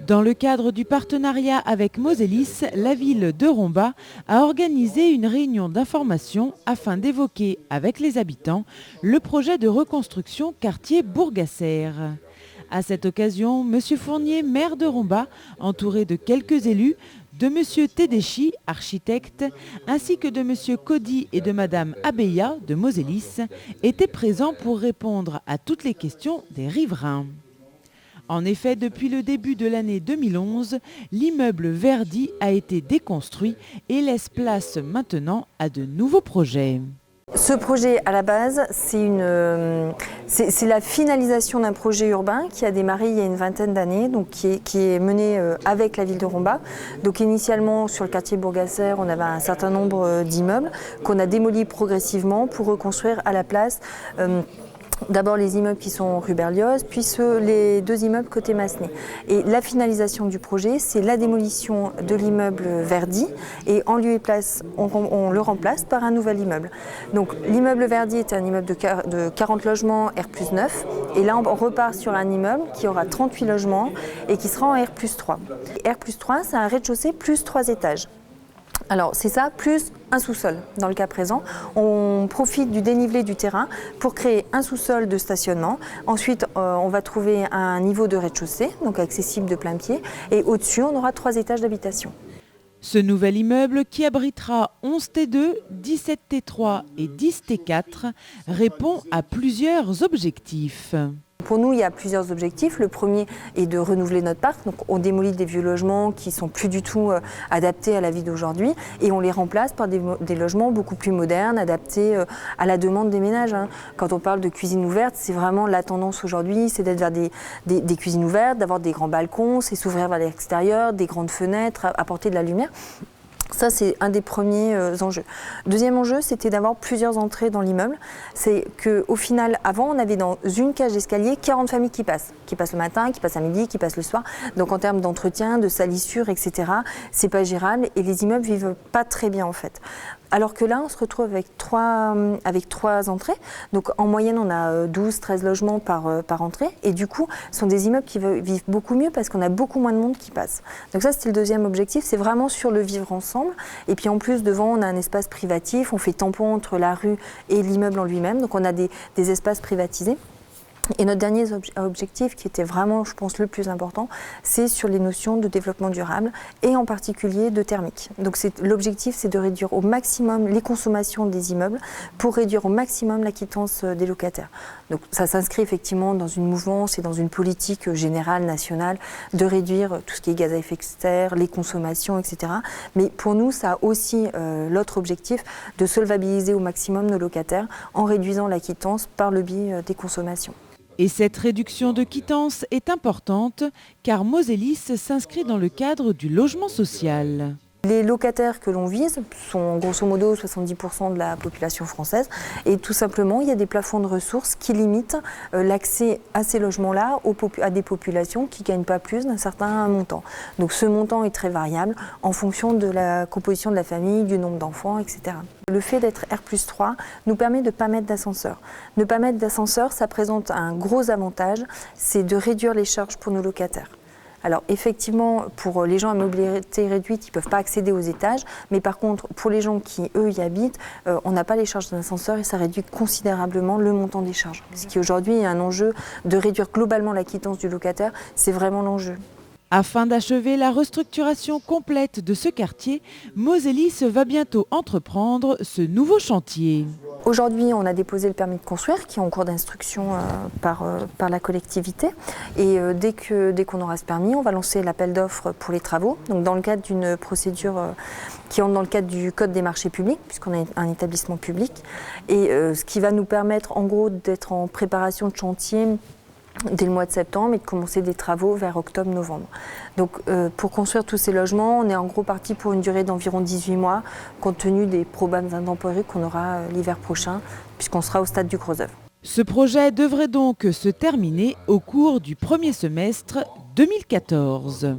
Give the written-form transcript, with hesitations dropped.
Dans le cadre du partenariat avec Moselis, la ville de Romba a organisé une réunion d'information afin d'évoquer avec les habitants le projet de reconstruction quartier Bourgassère. À cette occasion, M. Fournier, maire de Romba, entouré de quelques élus, de M. Tedeschi, architecte, ainsi que de M. Cody et de Mme Abeya de Moselis, étaient présents pour répondre à toutes les questions des riverains. En effet, depuis le début de l'année 2011, l'immeuble Verdi a été déconstruit et laisse place maintenant à de nouveaux projets. Ce projet, à la base, c'est la finalisation d'un projet urbain qui a démarré il y a une vingtaine d'années, donc qui est mené avec la ville de Romba. Donc initialement, sur le quartier Bourgassère, on avait un certain nombre d'immeubles qu'on a démolis progressivement pour reconstruire à la place d'abord les immeubles qui sont rue Berlioz, puis les deux immeubles côté Massenet. Et la finalisation du projet, c'est la démolition de l'immeuble Verdi et en lieu et place, on le remplace par un nouvel immeuble. Donc l'immeuble Verdi est un immeuble de 40 logements R+9 et là on repart sur un immeuble qui aura 38 logements et qui sera en R+3. R+3, c'est un rez-de-chaussée plus 3 étages. Alors c'est ça, plus un sous-sol. Dans le cas présent, on profite du dénivelé du terrain pour créer un sous-sol de stationnement. Ensuite, on va trouver un niveau de rez-de-chaussée, donc accessible de plein pied. Et au-dessus, on aura 3 étages d'habitation. Ce nouvel immeuble, qui abritera 11 T2, 17 T3 et 10 T4, répond à plusieurs objectifs. Pour nous, il y a plusieurs objectifs. Le premier est de renouveler notre parc. Donc, on démolit des vieux logements qui ne sont plus du tout adaptés à la vie d'aujourd'hui et on les remplace par des logements beaucoup plus modernes, adaptés à la demande des ménages. Quand on parle de cuisine ouverte, c'est vraiment la tendance aujourd'hui, c'est d'être vers des cuisines ouvertes, d'avoir des grands balcons, c'est s'ouvrir vers l'extérieur, des grandes fenêtres, apporter de la lumière. Ça, c'est un des premiers enjeux. Deuxième enjeu, c'était d'avoir plusieurs entrées dans l'immeuble. C'est qu'au final, avant, on avait dans une cage d'escalier 40 familles qui passent le matin, qui passent à midi, qui passent le soir. Donc en termes d'entretien, de salissure, etc., c'est pas gérable et les immeubles vivent pas très bien en fait. Alors que là, on se retrouve avec trois entrées. Donc en moyenne, on a 12-13 logements par entrée. Et du coup, ce sont des immeubles qui vivent beaucoup mieux parce qu'on a beaucoup moins de monde qui passe. Donc ça, c'était le deuxième objectif. C'est vraiment sur le vivre ensemble. Et puis en plus, devant, on a un espace privatif. On fait tampon entre la rue et l'immeuble en lui-même. Donc on a des espaces privatisés. Et notre dernier objectif, qui était vraiment, je pense, le plus important, c'est sur les notions de développement durable et en particulier de thermique. Donc l'objectif, c'est de réduire au maximum les consommations des immeubles pour réduire au maximum la quittance des locataires. Donc ça s'inscrit effectivement dans une mouvance et dans une politique générale, nationale, de réduire tout ce qui est gaz à effet de serre, les consommations, etc. Mais pour nous, ça a aussi l'autre objectif de solvabiliser au maximum nos locataires en réduisant la quittance par le biais des consommations. Et cette réduction de quittance est importante car Moselis s'inscrit dans le cadre du logement social. Les locataires que l'on vise sont grosso modo 70% de la population française et tout simplement il y a des plafonds de ressources qui limitent l'accès à ces logements-là à des populations qui ne gagnent pas plus d'un certain montant. Donc ce montant est très variable en fonction de la composition de la famille, du nombre d'enfants, etc. Le fait d'être R+3 nous permet de ne pas mettre d'ascenseur. Ne pas mettre d'ascenseur, ça présente un gros avantage, c'est de réduire les charges pour nos locataires. Alors effectivement, pour les gens à mobilité réduite, ils ne peuvent pas accéder aux étages, mais par contre, pour les gens qui, eux, y habitent, on n'a pas les charges d'un ascenseur et ça réduit considérablement le montant des charges. Ce qui aujourd'hui est un enjeu de réduire globalement la quittance du locataire, c'est vraiment l'enjeu. Afin d'achever la restructuration complète de ce quartier, Moselis va bientôt entreprendre ce nouveau chantier. Aujourd'hui, on a déposé le permis de construire qui est en cours d'instruction par la collectivité. Et dès qu'on aura ce permis, on va lancer l'appel d'offres pour les travaux. Donc dans le cadre d'une procédure qui entre dans le cadre du Code des marchés publics, puisqu'on est un établissement public. Et ce qui va nous permettre en gros d'être en préparation de chantier dès le mois de septembre et de commencer des travaux vers octobre-novembre. Donc pour construire tous ces logements, on est en gros parti pour une durée d'environ 18 mois, compte tenu des probables intempéries qu'on aura l'hiver prochain, puisqu'on sera au stade du gros œuvre. Ce projet devrait donc se terminer au cours du premier semestre 2014.